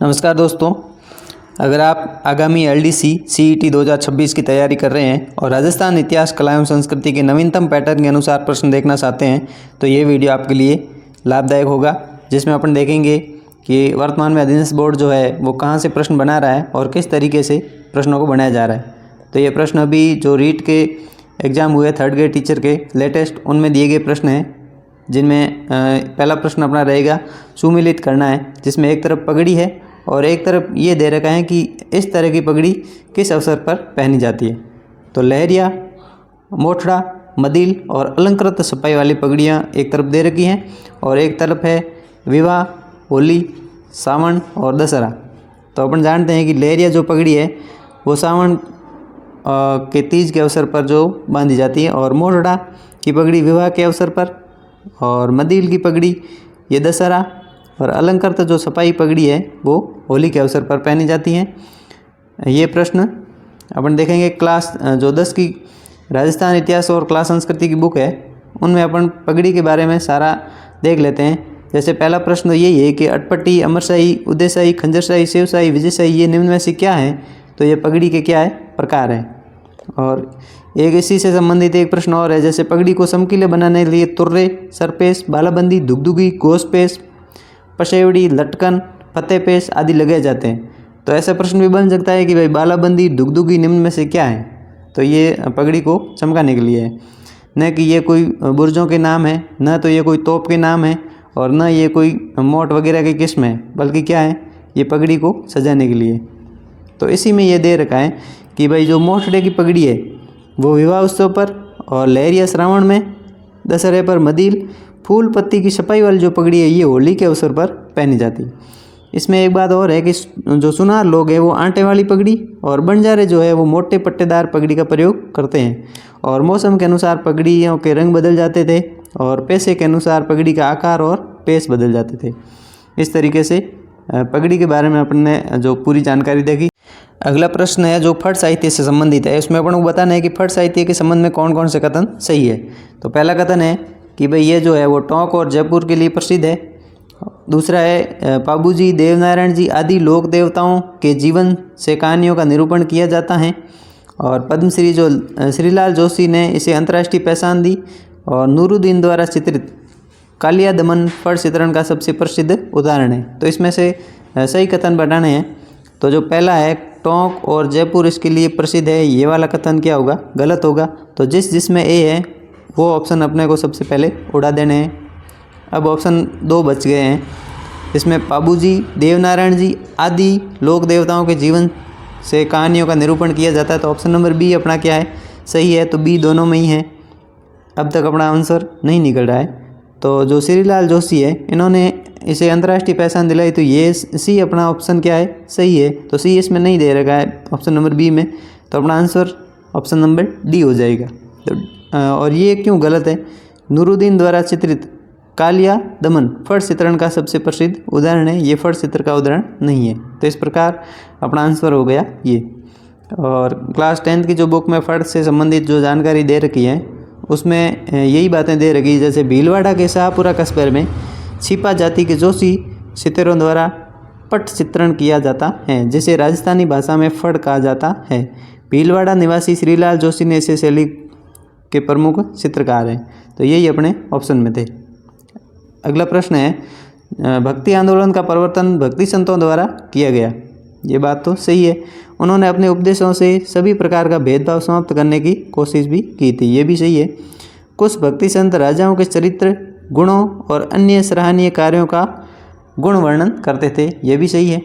नमस्कार दोस्तों, अगर आप आगामी एलडीसी सीईटी 2026 की तैयारी कर रहे हैं और राजस्थान इतिहास, कला एवं संस्कृति के नवीनतम पैटर्न के अनुसार प्रश्न देखना चाहते हैं तो ये वीडियो आपके लिए लाभदायक होगा, जिसमें अपन देखेंगे कि वर्तमान में अधिकांश बोर्ड जो है वो कहाँ से प्रश्न बना रहा है और किस तरीके से प्रश्नों को बनाया जा रहा है। तो ये प्रश्न अभी जो रीट के एग्ज़ाम हुए थर्ड ग्रेड टीचर के लेटेस्ट, उनमें दिए गए प्रश्न हैं, जिनमें पहला प्रश्न अपना रहेगा सुमिलित करना है, जिसमें एक तरफ पगड़ी है और एक तरफ ये दे रखा है कि इस तरह की पगड़ी किस अवसर पर पहनी जाती है। तो लहरिया, मोठड़ा, मदिल और अलंकृत सफाई वाली पगड़ियाँ एक तरफ दे रखी हैं और एक तरफ है विवाह, होली, सावन और दशहरा। तो अपन जानते हैं कि लहरिया जो पगड़ी है वो सावन के तीज के अवसर पर जो बांधी जाती है, और मोठड़ा की पगड़ी विवाह के अवसर पर, और मदिल की पगड़ी ये दशहरा, और अलंकृत जो सफाई पगड़ी है वो होली के अवसर पर पहनी जाती हैं। ये प्रश्न अपन देखेंगे क्लास जो 10 की राजस्थान इतिहास और कला संस्कृति की बुक है, उनमें अपन पगड़ी के बारे में सारा देख लेते हैं। जैसे पहला प्रश्न यही है कि अटपटी, अमरशाही, उदयशाही, खंजरशाही, शिवशाही, विजयशाही ये निम्न में से क्या है। तो ये पगड़ी के क्या है प्रकार हैं। और एक इसी से संबंधित एक प्रश्न और है, जैसे पगड़ी को चमकीले बनाने के लिए तुर्रे, सरपेश, बालाबंदी, दुगदुगी, गोशपेश, पशेवड़ी, लटकन, फतेहपेश आदि लगाए जाते हैं। तो ऐसा प्रश्न भी बन सकता है कि भाई बालाबंदी, दुगदुगी निम्न में से क्या है। तो ये पगड़ी को चमकाने के लिए है, न कि ये कोई बुर्जों के नाम है, न तो ये कोई तोप के नाम है, और न ये कोई मोट वगैरह की किस्म है, बल्कि क्या है, ये पगड़ी को सजाने के लिए। तो इसी में ये दे रखा है कि भाई जो मोठड़े की पगड़ी है वो विवाह उत्सव पर, और लहरिया श्रावण में, दशहरे पर मदिल, फूल पत्ती की छपाई वाली जो पगड़ी है ये होली के अवसर पर पहनी जाती है। इसमें एक बात और है कि जो सुनार लोग हैं वो आटे वाली पगड़ी, और बंजारे जो है वो मोटे पट्टेदार पगड़ी का प्रयोग करते हैं। और मौसम के अनुसार पगड़ियों के रंग बदल जाते थे, और पैसे के अनुसार पगड़ी का आकार और पेश बदल जाते थे। इस तरीके से पगड़ी के बारे में अपन ने जो पूरी जानकारी देखी। अगला प्रश्न है जो फट साहित्य से संबंधित है। इसमें अपन को बताना है कि फट साहित्य के संबंध में कौन कौन से कथन सही है। तो पहला कथन है कि भाई ये जो है वो टोंक और जयपुर के लिए प्रसिद्ध है। दूसरा है पाबूजी, देवनारायण जी आदि लोक देवताओं के जीवन से कहानियों का निरूपण किया जाता है। और पद्मश्री जो श्रीलाल जोशी ने इसे अंतर्राष्ट्रीय पहचान दी। और नूरुद्दीन द्वारा चित्रित कालिया दमन फट चित्रण का सबसे प्रसिद्ध उदाहरण है। तो इसमें से सही कथन बनाने हैं। तो जो पहला है टोंक और जयपुर इसके लिए प्रसिद्ध है, ये वाला कथन क्या होगा, गलत होगा। तो जिसमें ए है वो ऑप्शन अपने को सबसे पहले उड़ा देने हैं। अब ऑप्शन 2 बच गए हैं, इसमें पाबूजी, देवनारायण जी आदि लोक देवताओं के जीवन से कहानियों का निरूपण किया जाता है। तो ऑप्शन नंबर बी अपना क्या है, सही है। तो बी दोनों में ही है। अब तक अपना आंसर नहीं निकल रहा है। तो जो श्रीलाल जोशी है इन्होंने इसे अंतर्राष्ट्रीय पहचान दिलाई, तो ये सी अपना ऑप्शन क्या है, सही है। तो सी इसमें नहीं दे रखा है ऑप्शन नंबर बी में, तो अपना आंसर ऑप्शन नंबर डी हो जाएगा। तो और ये क्यों गलत है, नूरुद्दीन द्वारा चित्रित कालिया दमन फट चित्रण का सबसे प्रसिद्ध उदाहरण है, ये फट चित्र का उदाहरण नहीं है। तो इस प्रकार अपना आंसर हो गया ये। और क्लास 10th की जो बुक में फट से संबंधित जो जानकारी दे रखी है उसमें यही बातें दे रखी, जैसे भीलवाड़ा के शाहपुरा कस्बे में छिपा जाति के जोशी सितारों द्वारा पट चित्रण किया जाता है, जिसे राजस्थानी भाषा में फट कहा जाता है। भीलवाड़ा निवासी श्रीलाल जोशी ने इसे शैली के प्रमुख चित्रकार हैं। तो यही अपने ऑप्शन में थे। अगला प्रश्न है भक्ति आंदोलन का प्रवर्तन भक्ति संतों द्वारा किया गया। ये बात तो सही है, उन्होंने अपने उपदेशों से सभी प्रकार का भेदभाव समाप्त करने की कोशिश भी की थी, ये भी सही है। कुछ भक्ति संत राजाओं के चरित्र, गुणों और अन्य सराहनीय कार्यों का गुण वर्णन करते थे, ये भी सही है।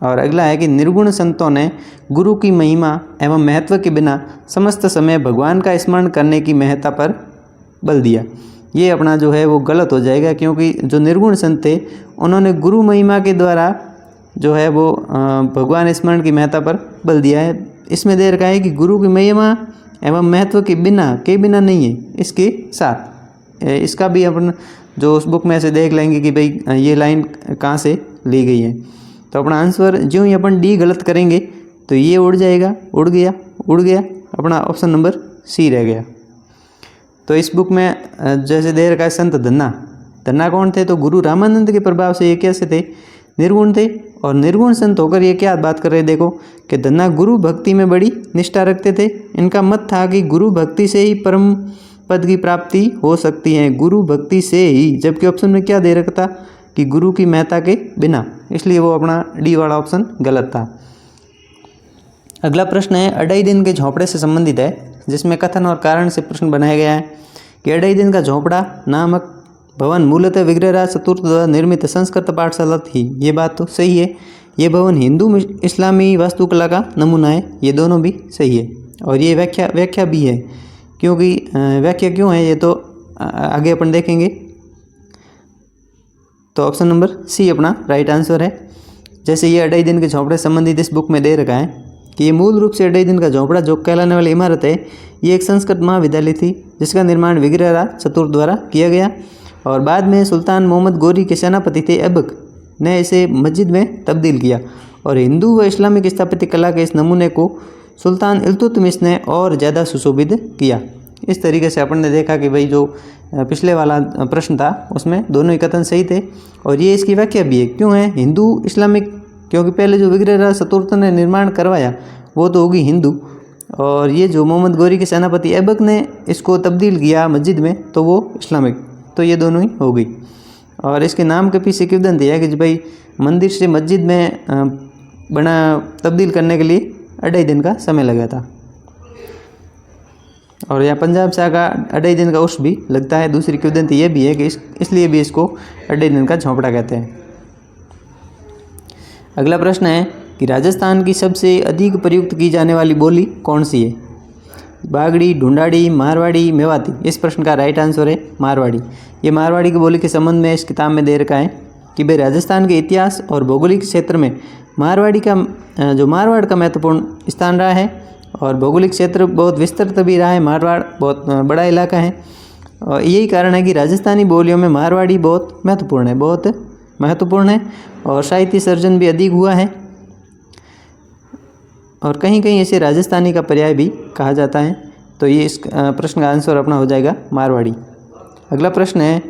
और अगला है कि निर्गुण संतों ने गुरु की महिमा एवं महत्व के बिना समस्त समय भगवान का स्मरण करने की महत्ता पर बल दिया। ये अपना जो है वो गलत हो जाएगा, क्योंकि जो निर्गुण संत थे उन्होंने गुरु महिमा के द्वारा जो है वो भगवान स्मरण की महत्ता पर बल दिया है। इसमें दे रखा है कि गुरु की महिमा एवं महत्व के बिना नहीं है, इसके साथ। इसका भी अपन जो उस बुक में से देख लेंगे कि भाई ये लाइन कहाँ से ली गई है। तो अपना आंसर ज्यों ही अपन डी गलत करेंगे तो ये उड़ जाएगा, उड़ गया, अपना ऑप्शन नंबर सी रह गया। तो इस बुक में जैसे दे रखा है संत धन्ना कौन थे, तो गुरु रामानंद के प्रभाव से ये कैसे थे, निर्गुण थे। और निर्गुण संत होकर ये क्या बात कर रहे हैं, देखो कि धन्ना गुरु भक्ति में बड़ी निष्ठा रखते थे। इनका मत था कि गुरु भक्ति से ही परम पद की प्राप्ति हो सकती है, गुरु भक्ति से ही। जबकि ऑप्शन में क्या दे रखा था कि गुरु की महत्ता के बिना, इसलिए वो अपना डी वाला ऑप्शन गलत था। अगला प्रश्न है अढ़ाई दिन के झोंपड़े से संबंधित है, जिसमें कथन और कारण से प्रश्न बनाया गया है कि अढ़ाई दिन का झोंपड़ा नामक भवन मूलतः विग्रहराज चतुर्थ द्वारा निर्मित संस्कृत पाठशाला थी। ये बात तो सही है। ये भवन हिंदू इस्लामी वास्तुकला का नमूना है, ये दोनों भी सही है। और ये व्याख्या भी है, क्योंकि व्याख्या क्यों है ये तो आगे अपन देखेंगे। तो ऑप्शन नंबर सी अपना राइट आंसर है। जैसे ये अढ़ाई दिन के झोंपड़े संबंधित इस बुक में दे रखा है कि ये मूल रूप से अढ़ाई दिन का झोंपड़ा जो कहलाने वाली इमारत है, ये एक संस्कृत महाविद्यालय थी जिसका निर्माण विग्रहराज चतुर्थ द्वारा किया गया। और बाद में सुल्तान मोहम्मद गोरी के सेनापति थे ऐबक ने इसे मस्जिद में तब्दील किया। और हिंदू व इस्लामिक स्थापत्य कला के इस नमूने को सुल्तान इल्तुतमिश ने और ज़्यादा सुशोभित किया। इस तरीके से अपन ने देखा कि भाई जो पिछले वाला प्रश्न था उसमें दोनों ही कथन सही थे। और ये इसकी व्याख्या भी है, क्यों है हिंदू इस्लामिक, क्योंकि पहले जो विग्रहराज चतुर्थ ने निर्माण करवाया वो तो होगी हिंदू, और ये जो मोहम्मद गोरी के सेनापति ऐबक ने इसको तब्दील किया मस्जिद में तो वो इस्लामिक, तो ये दोनों ही हो गई। और इसके नाम के पीछे किंवदंती है कि भाई मंदिर से मस्जिद में बना तब्दील करने के लिए अढ़ाई दिन का समय लगा था। और यहाँ पंजाब शाह का अढ़ाई दिन का उर्स भी लगता है। दूसरी किंवदंती ये भी है कि इसलिए भी इसको अढ़ाई दिन का झोंपड़ा कहते हैं। अगला प्रश्न है कि राजस्थान की सबसे अधिक प्रयुक्त की जाने वाली बोली कौन सी है? बागड़ी, ढूंढाड़ी, मारवाड़ी, मेवाती। इस प्रश्न का राइट आंसर है मारवाड़ी। ये मारवाड़ी की बोली के संबंध में इस किताब में दे रखा है कि भाई राजस्थान के इतिहास और भौगोलिक क्षेत्र में मारवाड़ी का जो मारवाड़ का महत्वपूर्ण स्थान रहा है। और भौगोलिक क्षेत्र बहुत विस्तृत भी रहा है, मारवाड़ बहुत बड़ा इलाका है। और यही कारण है कि राजस्थानी बोलियों में मारवाड़ी बहुत महत्वपूर्ण है। और साहित्य सर्जन भी अधिक हुआ है, और कहीं कहीं इसे राजस्थानी का पर्याय भी कहा जाता है। तो ये इस प्रश्न का आंसर अपना हो जाएगा मारवाड़ी। अगला प्रश्न है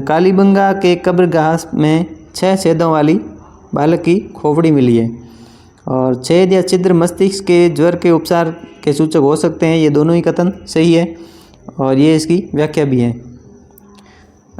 कालीबंगा के कब्रगाह में 6 छेदों वाली बालक की खोपड़ी मिली है। और छेद या छिद्र मस्तिष्क के ज्वर के उपचार के सूचक हो सकते हैं, ये दोनों ही कथन सही है। और ये इसकी व्याख्या भी है।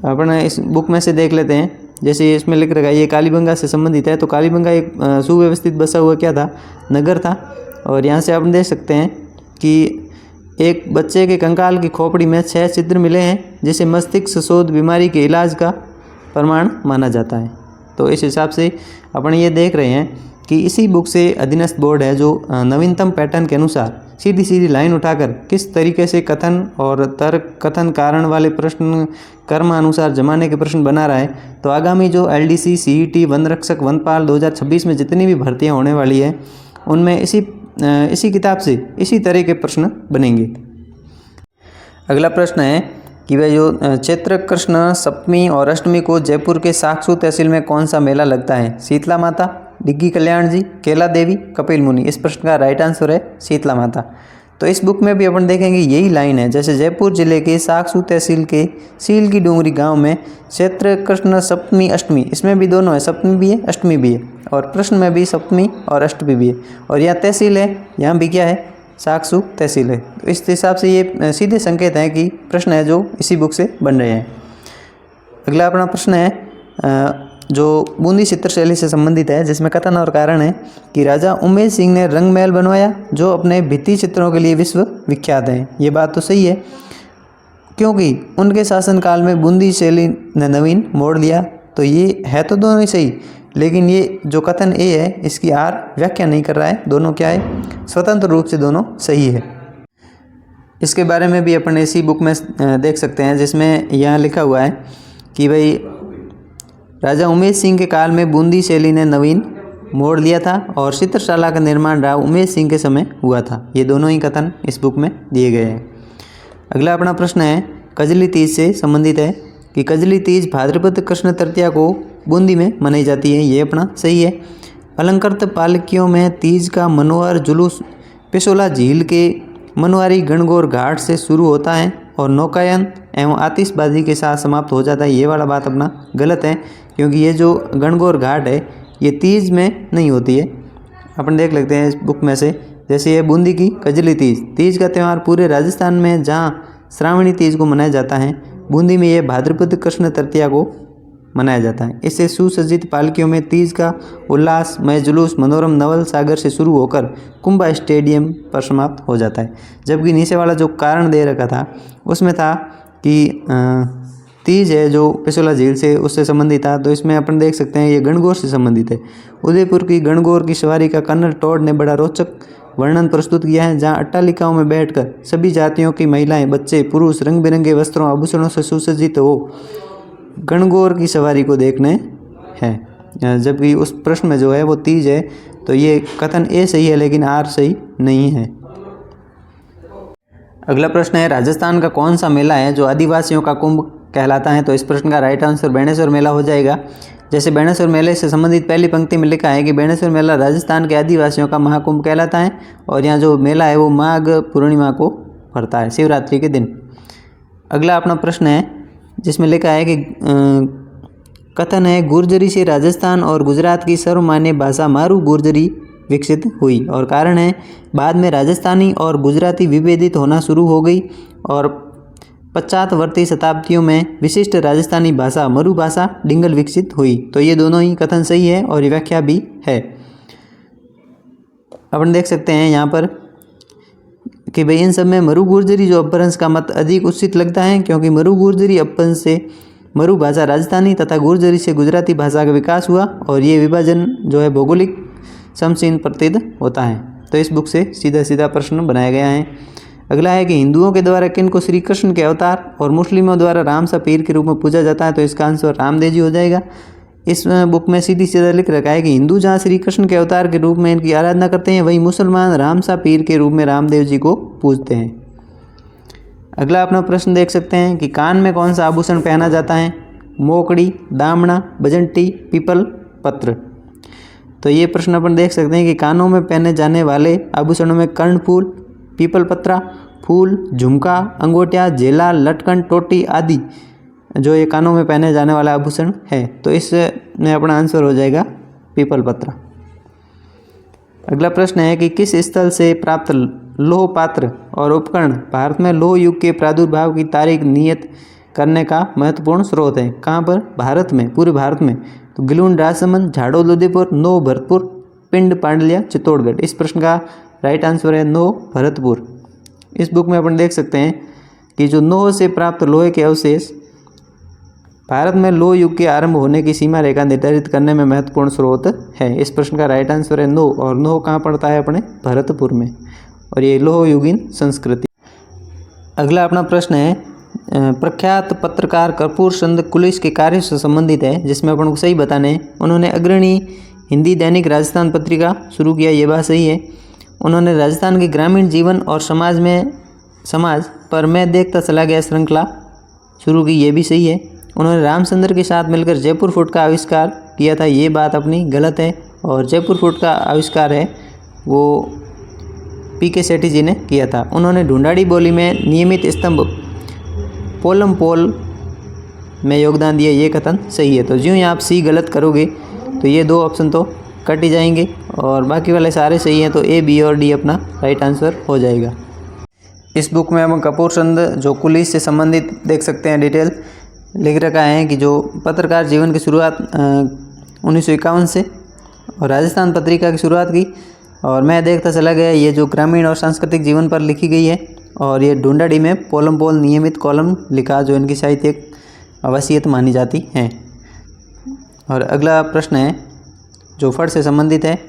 अपन इस बुक में से देख लेते हैं। जैसे इसमें लिख रखा है ये कालीबंगा से संबंधित है। तो कालीबंगा एक सुव्यवस्थित बसा हुआ क्या था, नगर था। और यहाँ से आप देख सकते हैं कि एक बच्चे के कंकाल की खोपड़ी में 6 छिद्र मिले हैं, जिसे मस्तिष्क शोध बीमारी के इलाज का प्रमाण माना जाता है। तो इस हिसाब से अपन ये देख रहे हैं कि इसी बुक से अधीनस्थ बोर्ड है जो नवीनतम पैटर्न के अनुसार सीधी सीधी लाइन उठाकर किस तरीके से कथन और तर्क, कथन कारण वाले प्रश्न कर्म अनुसार जमाने के प्रश्न बना रहा है। तो आगामी जो LDC, CET, वन रक्षक, वनपाल 2026 में जितनी भी भर्तियां होने वाली है उनमें इसी किताब से इसी तरह के प्रश्न बनेंगे। अगला प्रश्न है कि वह जो चैत्र कृष्ण सप्तमी और अष्टमी को जयपुर के साक्षू तहसील में कौन सा मेला लगता है? शीतला माता, डिग्गी कल्याण जी, केला देवी, कपिल मुनि। इस प्रश्न का राइट आंसर है शीतला माता। तो इस बुक में भी अपन देखेंगे यही लाइन है। जैसे जयपुर जिले के साक्षू तहसील के सील की डूंगरी गांव में चैत्र कृष्ण सप्तमी अष्टमी, इसमें भी दोनों है, सप्तमी भी है अष्टमी भी है। और प्रश्न में भी सप्तमी और अष्टमी भी है। और यहाँ तहसील है, यहाँ भी क्या है, साक्षू तहसील है। तो इस हिसाब से ये सीधे संकेत हैं कि प्रश्न है जो इसी बुक से बन रहे हैं। अगला अपना प्रश्न है जो बूंदी चित्रशैली से संबंधित है, जिसमें कथन और कारण है कि राजा उमेश सिंह ने रंग महल बनवाया जो अपने भित्ति चित्रों के लिए विश्व विख्यात है। ये बात तो सही है, क्योंकि उनके शासनकाल में बूंदी शैली ने नवीन मोड़ लिया। तो ये है तो दोनों ही सही, लेकिन ये जो कथन ए है इसकी आर व्याख्या नहीं कर रहा है। दोनों क्या है, स्वतंत्र रूप से दोनों सही है। इसके बारे में भी अपन इसी बुक में देख सकते हैं, जिसमें यहाँ लिखा हुआ है कि भाई राजा उमेश सिंह के काल में बूंदी शैली ने नवीन मोड़ लिया था और चित्रशाला का निर्माण राव उमेश सिंह के समय हुआ था। ये दोनों ही कथन इस बुक में दिए गए हैं। अगला अपना प्रश्न है कजली तीज से संबंधित है कि कजली तीज भाद्रपद कृष्ण तृतीया को बूंदी में मनाई जाती है। ये अपना सही है। अलंकृत पालकियों में तीज का मनोहर जुलूस पिसोला झील के मनवारी गणगौर घाट से शुरू होता है और नौकायन एवं आतिशबाजी के साथ समाप्त हो जाता है। ये वाला बात अपना गलत है, क्योंकि ये जो गणगौर घाट है ये तीज में नहीं होती है। अपन देख लेते हैं इस बुक में से, जैसे ये बूंदी की कजली तीज। तीज का त्यौहार पूरे राजस्थान में जहाँ श्रावणी तीज को मनाया जाता है, बूंदी में ये भाद्रपद कृष्ण तृतीया को मनाया जाता है। इससे सुसज्जित पालकियों में तीज का उल्लासमय जुलूस मनोरम नवल सागर से शुरू होकर कुंभा स्टेडियम पर समाप्त हो जाता है। जबकि नीचे वाला जो कारण दे रखा था उसमें था कि तीज है जो पिछोला झील से उससे संबंधित था, तो इसमें अपन देख सकते हैं ये गणगौर से संबंधित है। उदयपुर की गणगौर की सवारी का कर्नल टॉड ने बड़ा रोचक वर्णन प्रस्तुत किया है, जहां अट्टालिकाओं में बैठकर सभी जातियों की महिलाएं, बच्चे, पुरुष रंग बिरंगे वस्त्रों आभूषणों से सुसज्जित हो गणगौर की सवारी को देखने हैं। जबकि उस प्रश्न में जो है वो तीज है, तो ये कथन ए सही है लेकिन आर सही नहीं है। अगला प्रश्न है, राजस्थान का कौन सा मेला है जो आदिवासियों का कुंभ कहलाता है? तो इस प्रश्न का राइट आंसर बेणेश्वर मेला हो जाएगा। जैसे बेणेश्वर मेले से संबंधित पहली पंक्ति में लिखा है कि बेणेश्वर मेला राजस्थान के आदिवासियों का महाकुंभ कहलाता है, और यहाँ जो मेला है वो माघ पूर्णिमा को पड़ता है, शिवरात्रि के दिन। अगला अपना प्रश्न है जिसमें लिखा है कि कथन है गुर्जरी से राजस्थान और गुजरात की सर्वमान्य भाषा मारू गुर्जरी विकसित हुई, और कारण है बाद में राजस्थानी और गुजराती विभेदित होना शुरू हो गई और पश्चातवर्ती शताब्दियों में विशिष्ट राजस्थानी भाषा मरु भाषा डिंगल विकसित हुई। तो ये दोनों ही कथन सही है और ये व्याख्या भी है। अपन देख सकते हैं यहाँ पर कि भाई इन सब में मरु गुर्जरी जो अपभ्रंश का मत अधिक उचित लगता है, क्योंकि मरु गुर्जरी अपभ्रंश से मरु भाषा राजस्थानी तथा गुर्जरी से गुजराती भाषा का विकास हुआ, और ये विभाजन जो है भौगोलिक समशीन प्रतीत होता है। तो इस बुक से सीधा सीधा प्रश्न बनाया गया है। अगला है कि हिंदुओं के द्वारा किन को श्री कृष्ण के अवतार और मुस्लिमों द्वारा राम सा पीर के रूप में पूजा जाता है? तो इसका आंसर रामदेव जी हो जाएगा। इस बुक में सीधी सीधा लिख रखा है कि हिंदू जहाँ श्री कृष्ण के अवतार के रूप में इनकी आराधना करते हैं, वहीं मुसलमान राम सा पीर के रूप में रामदेव जी को पूजते हैं। अगला अपना प्रश्न देख सकते हैं कि कान में कौन सा आभूषण पहना जाता है? मोकड़ी, दामना, बजंटी, पीपल पत्र। तो ये प्रश्न अपन देख सकते हैं कि कानों में पहने जाने वाले आभूषणों में कर्णफूल, पीपल पत्रा, फूल, झुमका, अंगूठिया, जेला, लटकन, टोटी आदि जो ये कानों में पहने जाने वाला आभूषण है। तो इसमें अपना आंसर हो जाएगा पीपल पत्रा। अगला प्रश्न है कि किस स्थल से प्राप्त लौह पात्र और उपकरण भारत में लौह युग के प्रादुर्भाव की तारीख नियत करने का महत्वपूर्ण स्रोत है? कहाँ पर? भारत में, पूरे भारत में। तो गिलून राजसमंद, झाड़ोल उदयपुर, नो भरतपुर, पिंड पांडलिया, चित्तौड़गढ़। इस प्रश्न का राइट आंसर है नो भरतपुर। इस बुक में अपन देख सकते हैं कि जो नोह से प्राप्त लोहे के अवशेष भारत में लौह युग के आरंभ होने की सीमा रेखा निर्धारित करने में महत्वपूर्ण स्रोत है। इस प्रश्न का राइट आंसर है नो, और नो कहाँ पड़ता है? अपने भरतपुर में, और ये लौह युगीन संस्कृति। अगला अपना प्रश्न है प्रख्यात पत्रकार कर्पूर चंद कुलिस के कार्य से संबंधित है, जिसमें अपन को सही बताने हैं। उन्होंने अग्रणी हिंदी दैनिक राजस्थान पत्रिका शुरू किया, ये बात सही है। उन्होंने राजस्थान के ग्रामीण जीवन और समाज पर मैं देखता चला गया श्रृंखला शुरू की, ये भी सही है। उन्होंने रामचंद्र के साथ मिलकर जयपुर फुट का आविष्कार किया था, ये बात अपनी गलत है, और जयपुर फुट का आविष्कार है वो पीके सेठी जी ने किया था। उन्होंने ढूंढाड़ी बोली में नियमित स्तंभ पोलम पोल में योगदान दिया, ये कथन सही है। तो ज्यों ही आप सी गलत करोगे तो ये दो ऑप्शन तो कट ही जाएंगे, और बाकी वाले सारे सही हैं, तो ए, बी और डी अपना राइट आंसर हो जाएगा। इस बुक में हम कपूर चंद जो कुलिस से संबंधित देख सकते हैं डिटेल लिख रखा है कि जो पत्रकार जीवन की शुरुआत 1951 से और राजस्थान पत्रिका की शुरुआत की, और मैं देखता चला गया ये जो ग्रामीण और सांस्कृतिक जीवन पर लिखी गई है, और ये ढूंढाड़ी में पोलम पोल नियमित कॉलम लिखा जो इनकी साहित्यिक वसीयत मानी जाती हैं। और अगला प्रश्न है जो फड़ से संबंधित है।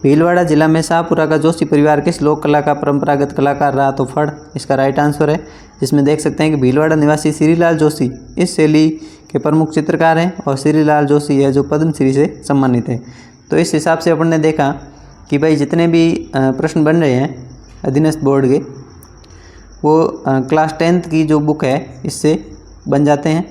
भीलवाड़ा जिला में शाहपुरा का जोशी परिवार किस लोक कला का परंपरागत कलाकार रहा? तो फड़ इसका राइट आंसर है, जिसमें देख सकते हैं कि भीलवाड़ा निवासी श्रीलाल जोशी इस शैली के प्रमुख चित्रकार हैं, और श्रीलाल जोशी है जो पद्मश्री से सम्मानित है। तो इस हिसाब से अपन ने देखा कि भाई जितने भी प्रश्न बन रहे हैं अधीनस्थ बोर्ड के, वो क्लास 10th की जो बुक है इससे बन जाते हैं।